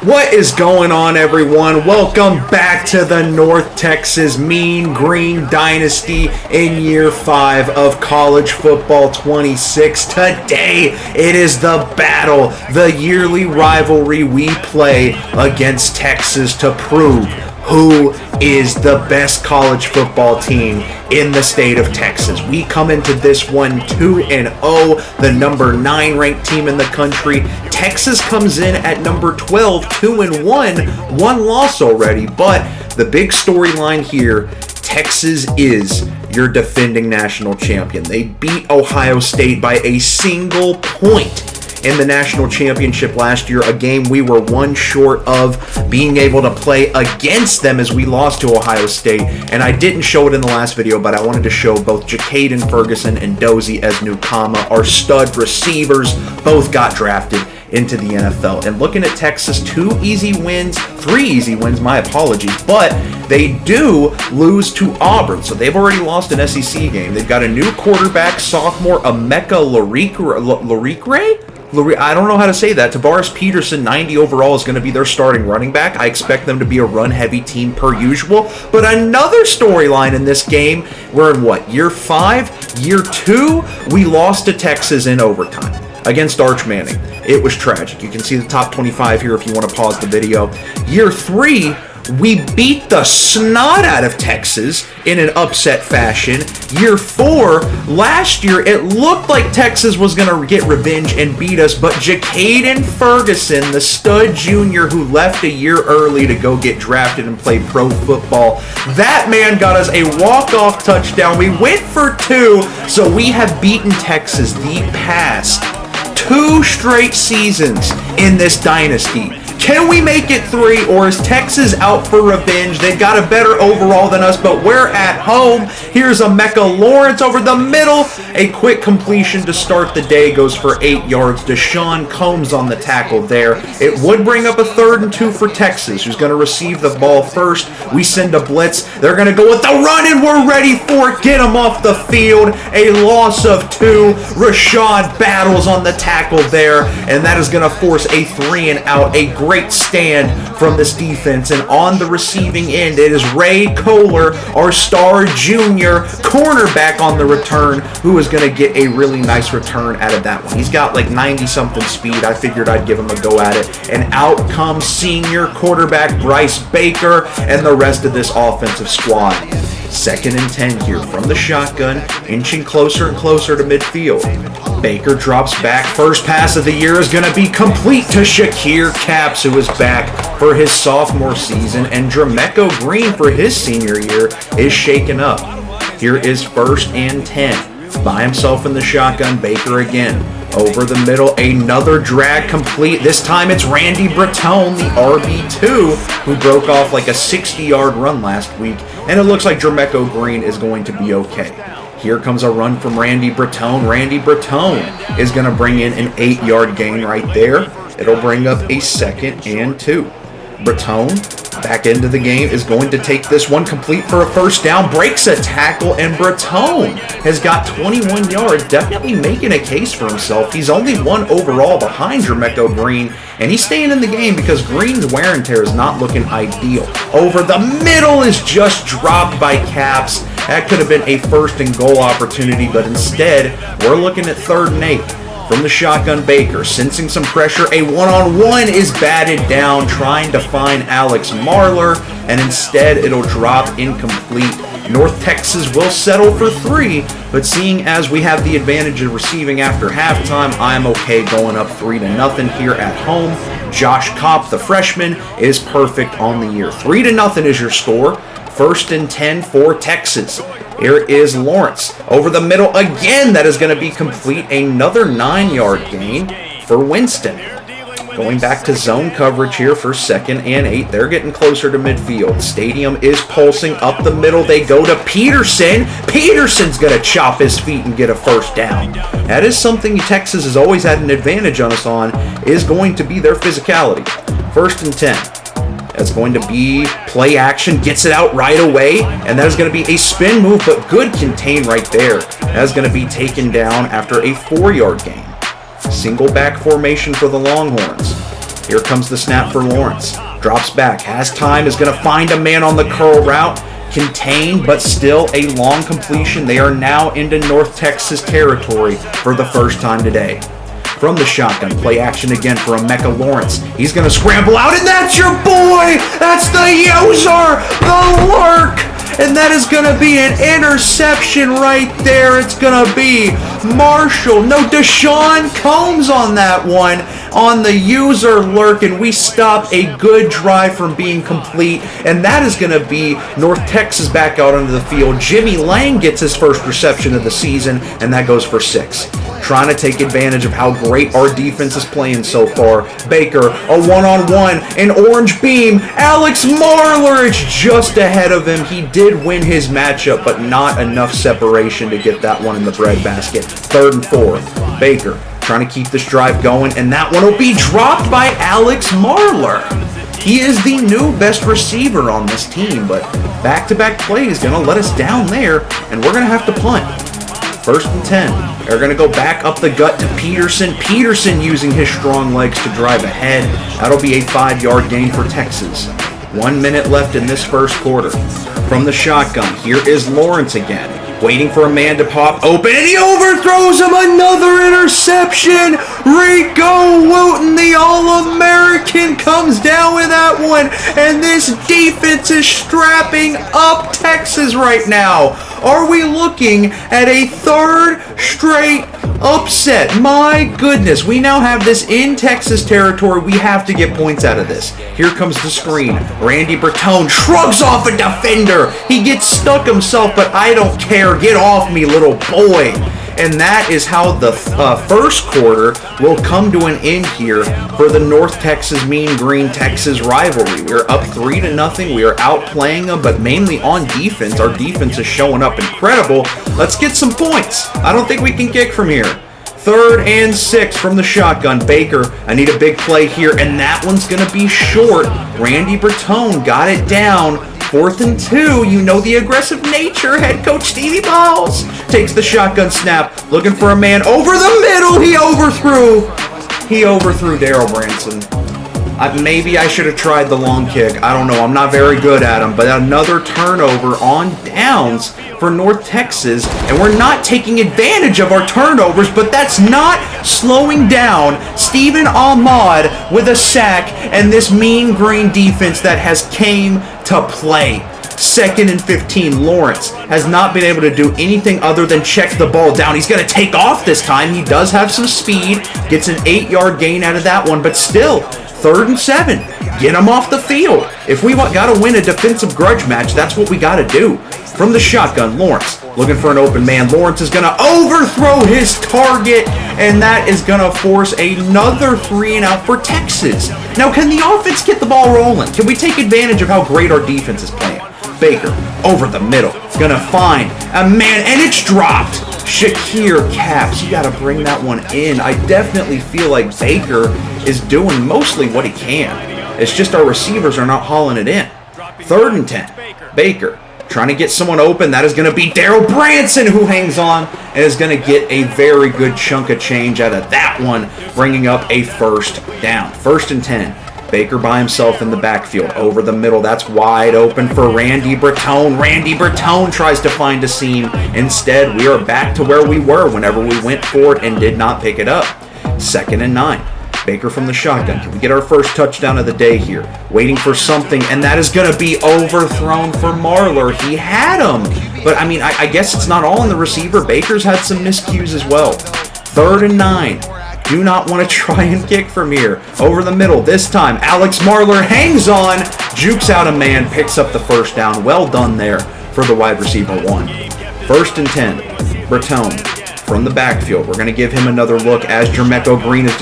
What is going on, everyone? Welcome back to the North Texas Mean Green Dynasty in year 5 of college football 26. Today, it is the battle, the yearly rivalry we play against Texas to prove who is the best college football team in the state of Texas. We come into this one 2-0, the number 9 ranked team in the country. Texas comes in at number 12, 2-1, one loss already. But the big storyline here, Texas is your defending national champion. They beat Ohio State by a single point in the national championship last year, a game we were one short of being able to play against them as we lost to Ohio State. And I didn't show it in the last video, but I wanted to show both Jacaden Ferguson and Dozie Eznukama, our stud receivers, both got drafted into the NFL. And looking at Texas, 3 easy wins, my apologies, but they do lose to Auburn. So they've already lost an SEC game. They've got a new quarterback, sophomore Emeka Lorikre? I don't know how to say that. Tavares Peterson, 90 overall, is going to be their starting running back. I expect them to be a run-heavy team per usual. But another storyline in this game, we're in what, year 5? Year 2? We lost to Texas in overtime against Arch Manning. It was tragic. You can see the top 25 here if you want to pause the video. Year 3, we beat the snot out of Texas in an upset fashion. Year 4, last year, it looked like Texas was going to get revenge and beat us, but Jacaden Ferguson, the stud junior who left a year early to go get drafted and play pro football, that man got us a walk-off touchdown. We went for 2, so we have beaten Texas the past 2 straight seasons in this dynasty. Can we make it 3, or is Texas out for revenge? They've got a better overall than us, but we're at home. Here's Emeka Lawrence over the middle. A quick completion to start the day, goes for 8 yards. Deshaun Combs on the tackle there. It would bring up a 3rd and 2 for Texas, who's going to receive the ball first. We send a blitz. They're going to go with the run, and we're ready for it. Get him off the field. A loss of 2. Rashad battles on the tackle there, and that is going to force a 3 and out. A great stand from this defense, and on the receiving end, it is Ray Kohler, our star junior cornerback on the return, who is going to get a really nice return out of that one. He's got like 90-something speed. I figured I'd give him a go at it. And out comes senior quarterback Bryce Baker and the rest of this offensive squad. 2nd and 10 here from the shotgun, inching closer and closer to midfield. Baker drops back. First pass of the year is going to be complete to Shakir Capps, who is back for his sophomore season, and Dremeco Green for his senior year is shaken up. Here is 1st and 10. By himself in the shotgun, Baker again. Over the middle, another drag complete. This time it's Randy Bratone, the RB2, who broke off like a 60-yard run last week, and it looks like Dremeco Green is going to be okay. Here comes a run from Randy Bratone. Randy Bratone is going to bring in an 8-yard gain right there. It'll bring up a 2nd and 2. Bratone back into the game is going to take this one complete for a 1st down, breaks a tackle, and Bratone has got 21 yards, definitely making a case for himself. He's only 1 overall behind Dremeco Green, and he's staying in the game because Green's wear and tear is not looking ideal. Over the middle is just dropped by Capps. That could have been a 1st and goal opportunity, but instead, we're looking at 3rd and 8. From the shotgun, Baker, sensing some pressure, a one-on-one is batted down, trying to find Alex Marler, and instead it'll drop incomplete. North Texas will settle for 3, but seeing as we have the advantage of receiving after halftime, I'm okay going up 3-0 here at home. Josh Kopp, the freshman, is perfect on the year. 3-0 is your score. 1st and 10 for Texas. Here is Lawrence. Over the middle again. That is going to be complete. Another 9-yard gain for Winston. Going back to zone coverage here for 2nd and 8. They're getting closer to midfield. Stadium is pulsing up the middle. They go to Peterson. Peterson's going to chop his feet and get a 1st down. That is something Texas has always had an advantage on us on, is going to be their physicality. 1st and 10. That's going to be play action, gets it out right away, and that is going to be a spin move, but good contain right there. That is going to be taken down after a 4-yard gain. Single back formation for the Longhorns. Here comes the snap for Lawrence. Drops back, has time, is going to find a man on the curl route. Contained, but still a long completion. They are now into North Texas territory for the first time today. From the shotgun, play action again for Emeka Lawrence. He's going to scramble out, and that's your boy! That's the user, the lurk! And that is going to be an interception right there. It's going to be Deshaun Combs on that one on the user lurk, and we stop a good drive from being complete, and that is going to be North Texas back out onto the field. Jimmy Lang gets his first reception of the season, and that goes for 6. Trying to take advantage of how great our defense is playing so far. Baker, a one-on-one, an orange beam. Alex Marler is just ahead of him. He did win his matchup, but not enough separation to get that one in the breadbasket. 3rd and 4. Baker trying to keep this drive going, and that one will be dropped by Alex Marler. He is the new best receiver on this team, but back-to-back play is going to let us down there, and we're going to have to punt. 1st and 10. They're going to go back up the gut to Peterson. Peterson using his strong legs to drive ahead. That'll be a 5-yard gain for Texas. 1 minute left in this first quarter. From the shotgun, here is Lawrence again. Waiting for a man to pop open, and he overthrows him. Another interception. Rico Wooten, the All-American, comes down with that one. And this defense is strapping up Texas right now. Are we looking at a 3rd straight upset? My goodness, we now have this in Texas territory. We have to get points out of this. Here comes the screen. Randy Bertone shrugs off a defender. He gets stuck himself, but I don't care. Get off me, little boy. And that is how the first quarter will come to an end here for the North Texas Mean Green Texas rivalry. We're up 3-0. We are outplaying them, but mainly on defense. Our defense is showing up incredible. Let's get some points. I don't think we can kick from here. 3rd and 6 from the shotgun. Baker, I need a big play here, and that one's going to be short. Randy Bertone got it down. 4th and 2, you know the aggressive nature. Head coach Stevie Balls takes the shotgun snap, looking for a man over the middle. He overthrew Darrell Branson. Maybe I should have tried the long kick. I don't know. I'm not very good at them. But another turnover on downs for North Texas. And we're not taking advantage of our turnovers, but that's not slowing down Stephen Ahmad with a sack and this Mean Green defense that has came to play. 2nd and 15. Lawrence has not been able to do anything other than check the ball down. He's going to take off this time. He does have some speed. Gets an 8-yard gain out of that one, but still, 3rd and 7. Get him off the field. If we got to win a defensive grudge match, that's what we got to do. From the shotgun, Lawrence looking for an open man. Lawrence is going to overthrow his target, and that is going to force another 3-and-out for Texas. Now, can the offense get the ball rolling? Can we take advantage of how great our defense is playing? Baker over the middle. Going to find a man, and it's dropped. Shakir Caps, you got to bring that one in. I definitely feel like Baker is doing mostly what he can. It's just our receivers are not hauling it in. 3rd and 10. Baker trying to get someone open. That is going to be Darrell Branson, who hangs on and is going to get a very good chunk of change out of that one, bringing up a 1st down. 1st and 10. Baker by himself in the backfield. Over the middle. That's wide open for Randy Bertone. Randy Bertone tries to find a seam. Instead, we are back to where we were whenever we went forward and did not pick it up. 2nd and 9. Baker from the shotgun. Can we get our first touchdown of the day here? Waiting for something, and that is going to be overthrown for Marler. He had him. But, I guess it's not all in the receiver. Baker's had some miscues as well. 3rd and 9. Do not want to try and kick from here. Over the middle this time. Alex Marler hangs on, jukes out a man, picks up the 1st down. Well done there for the wide receiver 1. 1st and 10. Bertone from the backfield. We're going to give him another look as Jermecco Green is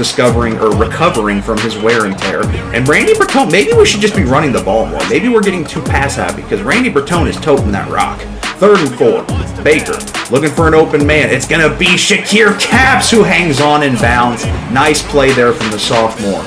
recovering from his wear and tear. And Randy Bertone, maybe we should just be running the ball more. Maybe we're getting too pass happy because Randy Bertone is toting that rock. 3rd and 4. Baker looking for an open man. It's going to be Shakir Caps who hangs on in bounds. Nice play there from the sophomore.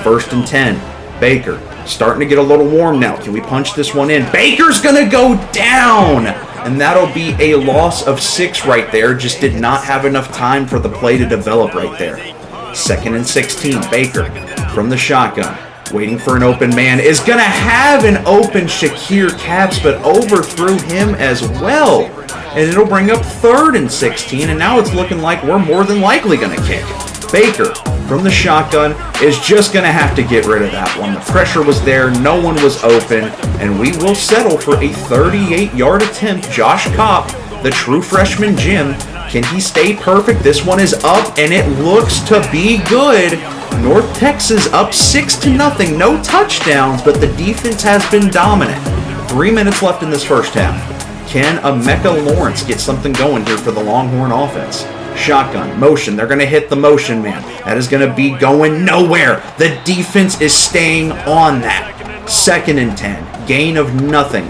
1st and 10. Baker starting to get a little warm now. Can we punch this one in? Baker's going to go down. And that'll be a loss of 6 right there. Just did not have enough time for the play to develop right there. 2nd and 16. Baker from the shotgun. Waiting for an open man. Is going to have an open Shakir Caps, but overthrew him as well. And it'll bring up 3rd and 16, and now it's looking like we're more than likely going to kick. Baker from the shotgun is just going to have to get rid of that one. The pressure was there, no one was open, and we will settle for a 38-yard attempt. Josh Kopp, the true freshman Jim, can he stay perfect? This one is up, and it looks to be good. North Texas up 6-0, no touchdowns, but the defense has been dominant. 3 minutes left in this first half. Can Emeka Lawrence get something going here for the Longhorn offense? Shotgun, motion, they're going to hit the motion man. That is going to be going nowhere. The defense is staying on that. 2nd and 10, gain of nothing.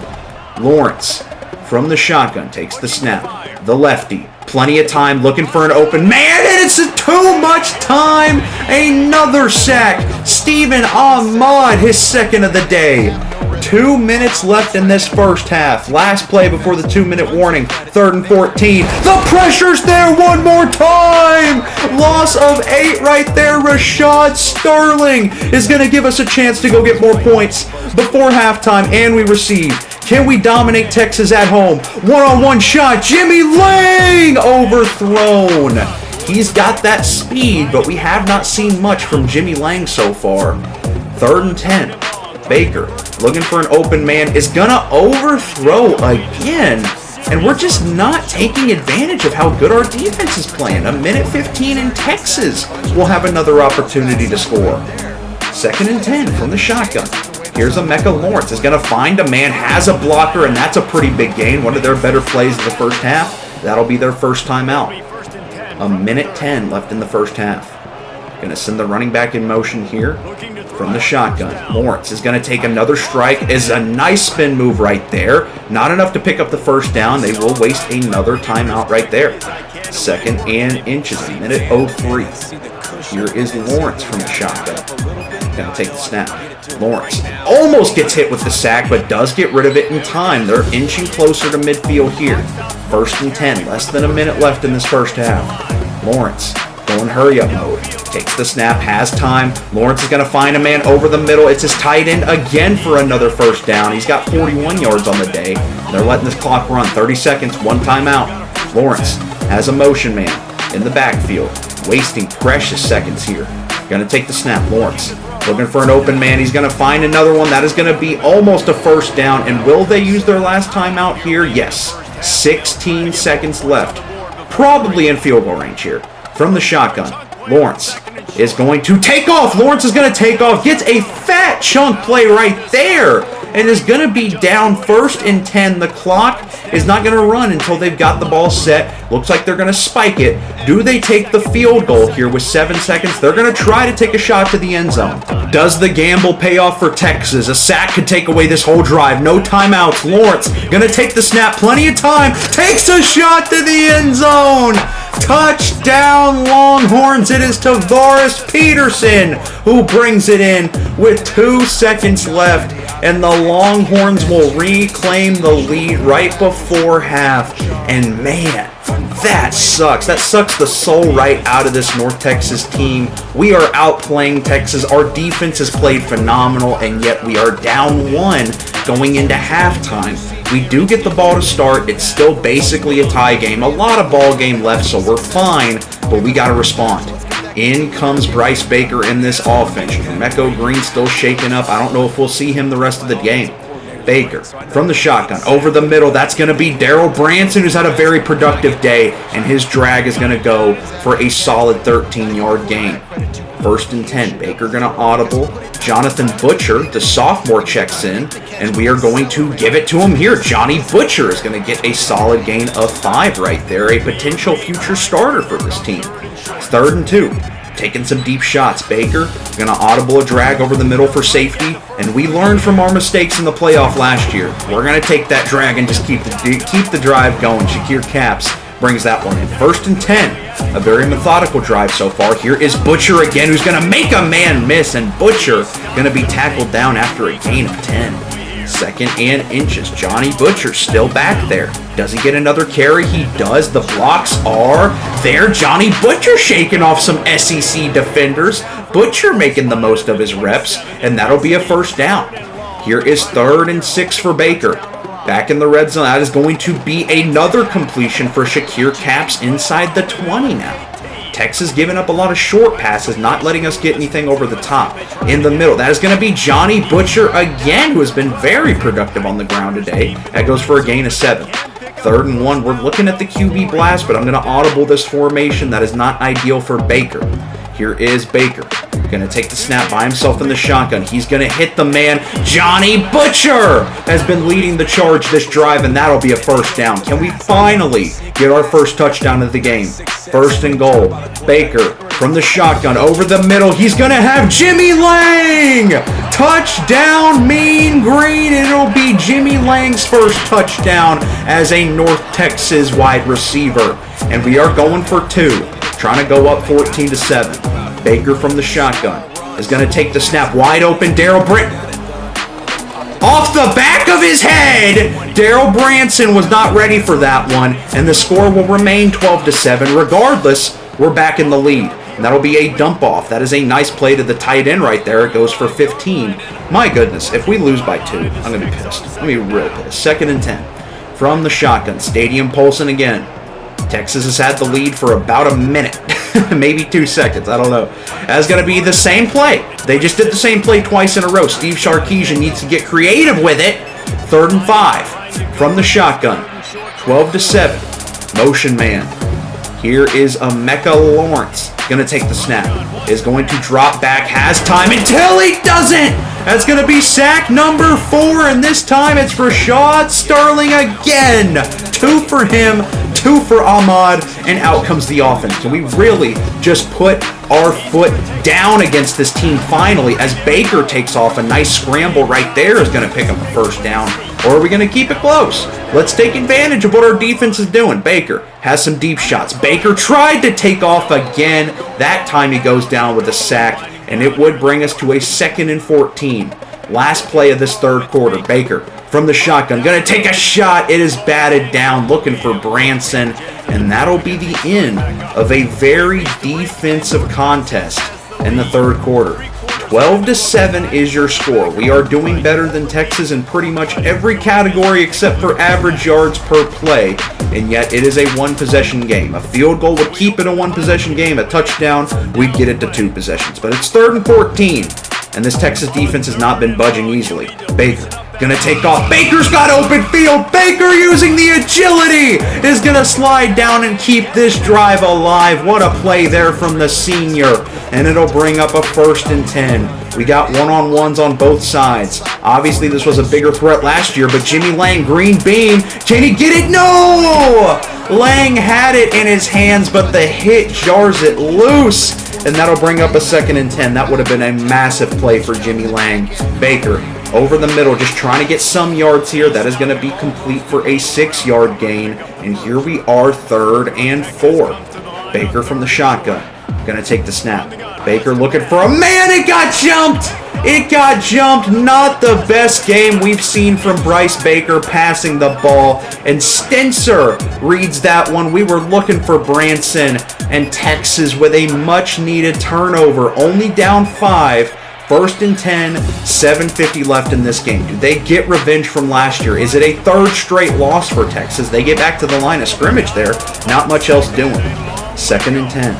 Lawrence from the shotgun takes the snap. The lefty, plenty of time looking for an open man, and it's too much time. Another sack. Stephen Ahmad, his 2nd of the day. 2 minutes left in this first half. Last play before the 2-minute warning. 3rd and 14. The pressure's there one more time. Loss of 8 right there. Rashad Sterling is going to give us a chance to go get more points before halftime, and we receive. Can we dominate Texas at home? One-on-one shot. Jimmy Lang overthrown. He's got that speed, but we have not seen much from Jimmy Lang so far. 3rd and 10. Baker, looking for an open man, is going to overthrow again. And we're just not taking advantage of how good our defense is playing. 1:15 in Texas. We'll have another opportunity to score. 2nd and 10 from the shotgun. Here's Emeka Lawrence. Is going to find a man, has a blocker, and that's a pretty big gain. One of their better plays of the first half. That'll be their first time out. 1:10 left in the first half. Going to send the running back in motion here from the shotgun. Lawrence is going to take another strike. Is a nice spin move right there. Not enough to pick up the first down. They will waste another timeout right there. 2nd and inches, 1:03. Here is Lawrence from the shotgun. Going to take the snap. Lawrence almost gets hit with the sack, but does get rid of it in time. They're inching closer to midfield here. 1st and 10, less than a minute left in this first half. Lawrence going hurry-up mode. Takes the snap, has time. Lawrence is going to find a man over the middle. It's his tight end again for another first down. He's got 41 yards on the day. They're letting this clock run. 30 seconds, one timeout. Lawrence has a motion man in the backfield, wasting precious seconds here. Going to take the snap. Lawrence looking for an open man. He's going to find another one. That is going to be almost a first down. And will they use their last timeout here? Yes. 16 seconds left. Probably in field goal range here. From the shotgun, Lawrence is going to take off. Lawrence is going to take off. Gets a fat chunk play right there. And is going to be down 1st and 10. The clock is not going to run until they've got the ball set. Looks like they're going to spike it. Do they take the field goal here with 7 seconds? They're going to try to take a shot to the end zone. Does the gamble pay off for Texas? A sack could take away this whole drive. No timeouts. Lawrence going to take the snap. Plenty of time. Takes a shot to the end zone. Touchdown Longhorns. It is Tavares Peterson who brings it in with 2 seconds left, and the Longhorns will reclaim the lead right before half. And man, that sucks. That sucks the soul right out of this North Texas team. We are outplaying Texas. Our defense has played phenomenal, and yet we are down 1 going into halftime. We do get the ball to start. It's still basically a tie game. A lot of ball game left, so we're fine, but we got to respond. In comes Bryce Baker in this offense. Jermecco Green still shaking up. I don't know if we'll see him the rest of the game. Baker from the shotgun over the middle. That's going to be Daryl Branson, who's had a very productive day, and his drag is going to go for a solid 13-yard gain. 1st and 10. Baker going to audible. Jonathan Butcher, the sophomore, checks in, and we are going to give it to him here. Johnny Butcher is going to get a solid gain of 5 right there, a potential future starter for this team. It's 3rd and 2. Taking some deep shots. Baker going to audible a drag over the middle for safety, and we learned from our mistakes in the playoff last year. We're going to take that drag and just keep the drive going. Shakir Caps brings that one in. 1st and 10. A very methodical drive so far. Here is Butcher again, who's going to make a man miss, and Butcher going to be tackled down after a gain of 10. Second and inches. Johnny Butcher still back there. Does he get another carry? He does. The blocks are there. Johnny Butcher shaking off some SEC defenders. Butcher making the most of his reps, and that'll be a first down. Here is 3rd and 6 for Baker. Back in the red zone. That is going to be another completion for Shakir Capps inside the 20 now. Texas giving up a lot of short passes, not letting us get anything over the top. In the middle, that is going to be Johnny Butcher again, who has been very productive on the ground today. That goes for a gain of 7. 3rd and 1, we're looking at the QB blast, but I'm going to audible this formation. That is not ideal for Baker. Here is Baker. Going to take the snap by himself in the shotgun. He's going to hit the man. Johnny Butcher has been leading the charge this drive, and that'll be a first down. Can we finally get our first touchdown of the game? 1st and goal. Baker from the shotgun over the middle. He's going to have Jimmy Lang. Touchdown, Mean Green. It'll be Jimmy Lang's first touchdown as a North Texas wide receiver. And we are going for 2. Trying to go up 14-7. Baker from the shotgun is going to take the snap. Wide open, Darrell Branson. Off the back of his head, Darrell Branson was not ready for that one, and the score will remain 12-7. Regardless, we're back in the lead, and that'll be a dump off. That is a nice play to the tight end right there. It goes for 15. My goodness, if we lose by 2, I'm going to be pissed. I'm going to be real pissed. 2nd and 10 from the shotgun. Stadium pulsing again. Texas has had the lead for about a minute, maybe 2 seconds, I don't know. That's going to be the same play. They just did the same play twice in a row. Steve Sarkisian needs to get creative with it. 3rd and 5 from the shotgun. 12-7. Motion man. Here is Emeka Lawrence. Going to take the snap. Is going to drop back. Has time until he doesn't. That's going to be sack number 4. And this time it's Rashad Sterling again. 2 for him. 2 for Ahmad, and out comes the offense. Can we really just put our foot down against this team finally as Baker takes off? A nice scramble right there is going to pick up a first down. Or are we going to keep it close? Let's take advantage of what our defense is doing. Baker has some deep shots. Baker tried to take off again. That time he goes down with a sack, and it would bring us to a 2nd and 14. Last play of this 3rd quarter. Baker from the shotgun. Going to take a shot. It is batted down. Looking for Branson. And that'll be the end of a very defensive contest in the 3rd quarter. 12-7 is your score. We are doing better than Texas in pretty much every category except for average yards per play. And yet it is a 1-possession game. A field goal would keep it a 1-possession game. A touchdown, we'd get it to 2 possessions. But it's 3rd and 14. And this Texas defense has not been budging easily. Baker going to take off. Baker's got open field. Baker using the agility is going to slide down and keep this drive alive. What a play there from the senior. And it'll bring up a 1st and 10. We got one-on-ones on both sides. Obviously, this was a bigger threat last year, but Jimmy Lang, green bean. Can he get it? No! Lang had it in his hands, but the hit jars it loose. And that'll bring up a 2nd and 10. That would have been a massive play for Jimmy Lang. Baker over the middle, just trying to get some yards here. That is going to be complete for a 6-yard gain. And here we are, 3rd and 4. Baker from the shotgun. Going to take the snap. Baker looking for a man. It got jumped. It got jumped. Not the best game we've seen from Bryce Baker passing the ball. And Stencer reads that one. We were looking for Branson, and Texas with a much-needed turnover. Only down 5. 1st and 10, 7:50 left in this game. Do they get revenge from last year? Is it a 3rd straight loss for Texas? They get back to the line of scrimmage there. Not much else doing. 2nd and 10.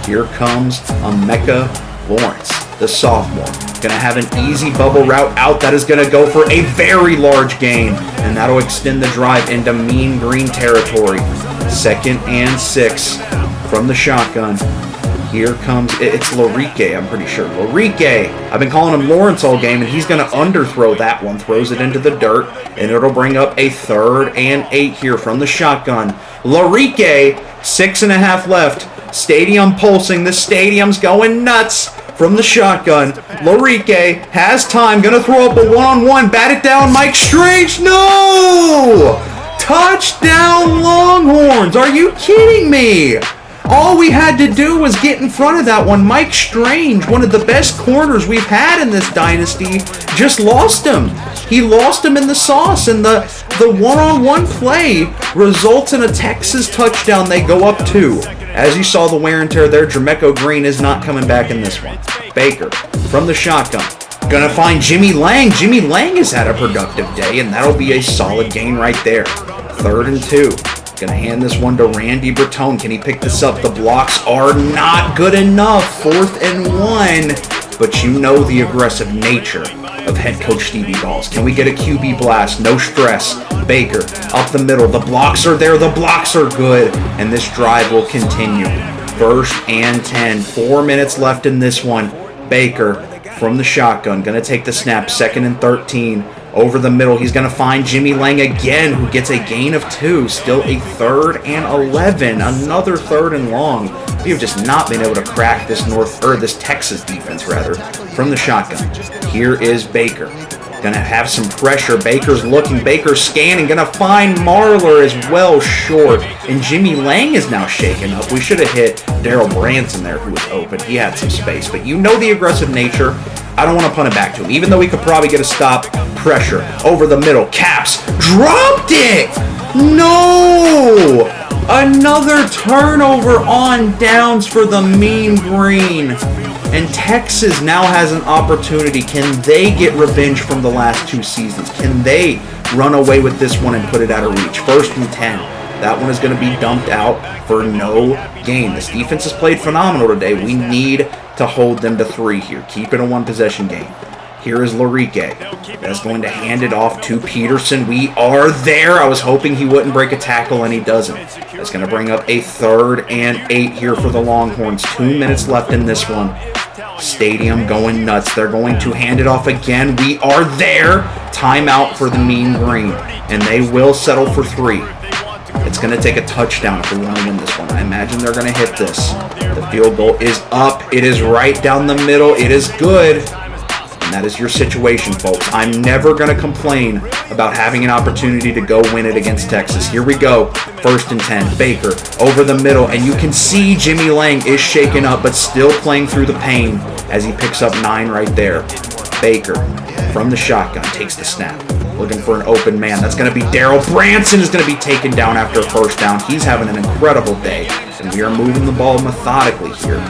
Here comes Emeka Lawrence, the sophomore. Going to have an easy bubble route out. That is going to go for a very large gain, and that'll extend the drive into Mean Green territory. 2nd and 6 from the shotgun. Here comes, it's Larique, I'm pretty sure. Larique. I've been calling him Lawrence all game, and he's going to underthrow that one. Throws it into the dirt, and it'll bring up a 3rd and 8 here from the shotgun. Larique, 6.5 left. Stadium pulsing. The stadium's going nuts from the shotgun. Larique has time. Going to throw up a one-on-one. Bat it down. Mike Strange. No! Touchdown Longhorns. Are you kidding me? All we had to do was get in front of that one. Mike Strange, one of the best corners we've had in this dynasty, just lost him. He lost him in the sauce, and the one-on-one play results in a Texas touchdown. They go up 2. As you saw the wear and tear there, Jermecco Green is not coming back in this one. Baker from the shotgun. Gonna find Jimmy Lang. Jimmy Lang has had a productive day, and that'll be a solid gain right there. 3rd and 2. Gonna hand this one to Randy Bertone. Can he pick this up? The blocks are not good enough. 4th and 1. But you know the aggressive nature of head coach Stevie Galls. Can we get a QB blast? No stress. Baker up the middle. The blocks are there. The blocks are good. And this drive will continue. 1st and 10. 4 minutes left in this one. Baker from the shotgun. Going to take the snap. 2nd and 13. Over the middle. He's going to find Jimmy Lang again, who gets a gain of 2. Still a 3rd and 11. Another 3rd and long. We have just not been able to crack this this Texas defense, rather, from the shotgun. Here is Baker. Gonna have some pressure. Baker's looking. Baker's scanning. Gonna find Marler as well, short. And Jimmy Lang is now shaken up. We should have hit Daryl Branson there, who was open. He had some space. But you know the aggressive nature. I don't want to punt it back to him. Even though we could probably get a stop. Pressure. Over the middle. Caps. Dropped it! No! Another turnover on downs for the Mean Green. And Texas now has an opportunity. Can they get revenge from the last 2 seasons? Can they run away with this one and put it out of reach? 1st and 10. That one is going to be dumped out for no gain. This defense has played phenomenal today. We need to hold them to 3 here. Keep it a 1-possession game. Here is Larique. That's going to hand it off to Peterson. We are there. I was hoping he wouldn't break a tackle, and he doesn't. That's going to bring up a 3rd and 8 here for the Longhorns. 2 minutes left in this one. Stadium going nuts. They're going to hand it off again. We are there. Timeout for the Mean Green, and they will settle for 3. It's going to take a touchdown if we want to win this one. I imagine they're going to hit this. The field goal is up. It is right down the middle. It is good. And that is your situation, folks. I'm never going to complain about having an opportunity to go win it against Texas. Here we go. 1st and 10. Baker over the middle. And you can see Jimmy Lang is shaken up, but still playing through the pain as he picks up 9 right there. Baker from the shotgun takes the snap. Looking for an open man. That's going to be Daryl Branson is going to be taken down after a 1st down. He's having an incredible day. And we are moving the ball methodically here.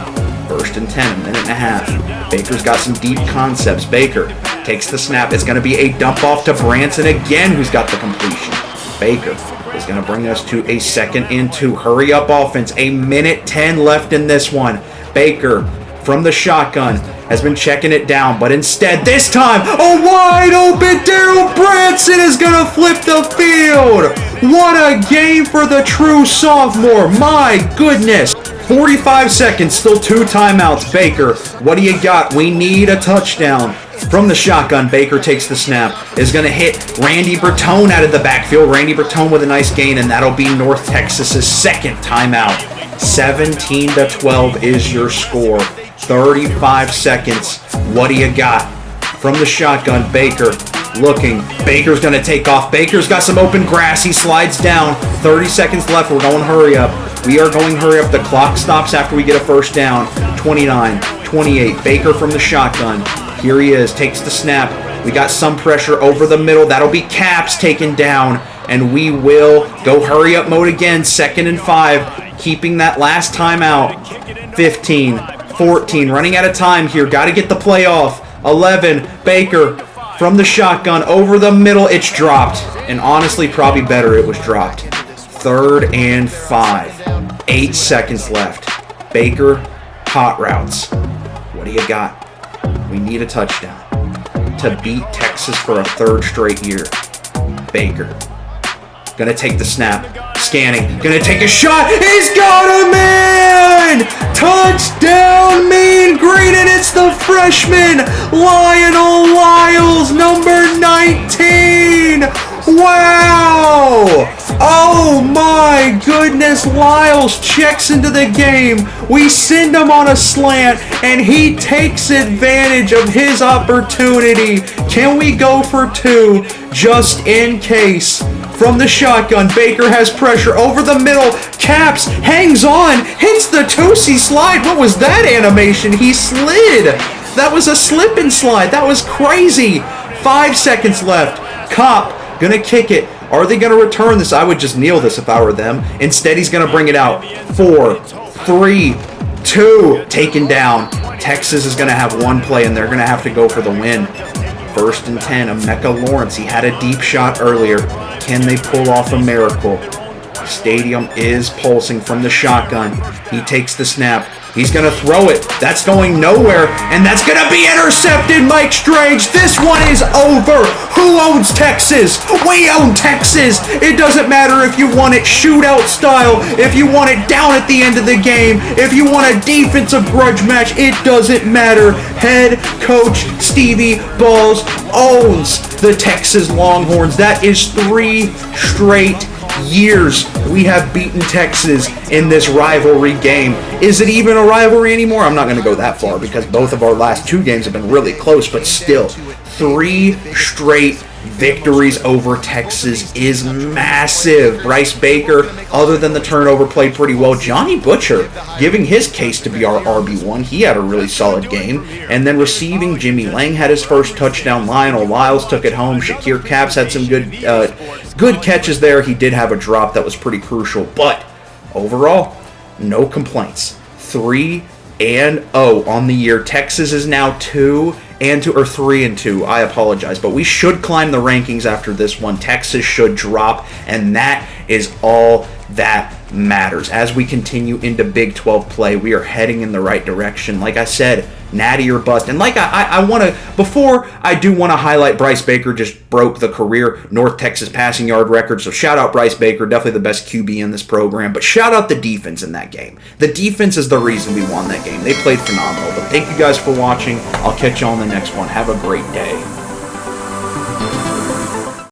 1st and 10, a minute and a half. Baker's got some deep concepts. Baker takes the snap. It's going to be a dump off to Branson again, who's got the completion. Baker is going to bring us to a 2nd and 2. Hurry up offense. A minute 10 left in this one. Baker from the shotgun has been checking it down, but instead this time a wide open Daryl Branson is going to flip the field. What a game for the true sophomore. My goodness. 45 seconds, still 2 timeouts. Baker, what do you got? We need a touchdown. From the shotgun, Baker takes the snap. Is going to hit Randy Bertone out of the backfield. Randy Bertone with a nice gain, and that'll be North Texas's 2nd timeout. 17-12 is your score. 35 seconds. What do you got? From the shotgun, Baker looking. Baker's going to take off. Baker's got some open grass. He slides down. 30 seconds left. We're going hurry up. We are going hurry up. The clock stops after we get a 1st down. 29, 28. Baker from the shotgun. Here he is. Takes the snap. We got some pressure over the middle. That'll be Caps taken down. And we will go hurry up mode again. 2nd and 5. Keeping that last time out. 15, 14. Running out of time here. Got to get the play off. 11. Baker from the shotgun over the middle. It's dropped. And honestly, probably better it was dropped. 3rd and 5. 8 seconds left. Baker, hot routes. What do you got? We need a touchdown to beat Texas for a 3rd straight year. Baker. Gonna take the snap. Scanning. Gonna take a shot. He's got him in! Touchdown, Mean Green, and it's the freshman, Lionel Lyles, number 19! Wow! Oh my goodness, Lyles checks into the game. We send him on a slant, and he takes advantage of his opportunity. Can we go for 2 just in case? From the shotgun, Baker has pressure over the middle. Caps hangs on, hits the Tootsie slide. What was that animation? He slid. That was a slip and slide. That was crazy. 5 seconds left. Kopp gonna kick it. Are they gonna return this? I would just kneel this if I were them. Instead, he's gonna bring it out. 4, 3, 2, taken down. Texas is gonna have one play, and they're gonna have to go for the win. 1st and 10, Emeka Lawrence. He had a deep shot earlier. Can they pull off a miracle? Stadium is pulsing from the shotgun. He takes the snap. He's going to throw it. That's going nowhere, and that's going to be intercepted, Mike Strange. This one is over. Who owns Texas? We own Texas. It doesn't matter if you want it shootout style, if you want it down at the end of the game, if you want a defensive grudge match, it doesn't matter. Head coach Stevie Balls owns the Texas Longhorns. That is 3 straight years we have beaten Texas in this rivalry game. Is it even a rivalry anymore? I'm not going to go that far because both of our last 2 games have been really close, but still, 3 straight victories over Texas is massive. Bryce Baker, other than the turnover, played pretty well. Johnny Butcher giving his case to be our RB1. He had a really solid game. And then receiving, Jimmy Lang had his first touchdown. Lionel Lyles took it home. Shakir Capps had some good catches there. He did have a drop that was pretty crucial. But overall, no complaints. 3-0 on the year. Texas is now 3-2. I apologize, but we should climb the rankings after this one. Texas should drop, and that is all that matters. As we continue into Big 12 play, we are heading in the right direction. Like I said, natty or bust. And like I want to, before I do want to highlight Bryce Baker just broke the career North Texas passing yard record. So shout out Bryce Baker, definitely the best QB in this program. But shout out the defense in that game. The defense is the reason we won that game. They played phenomenal. But thank you guys for watching. I'll catch you on the next one. Have a great day.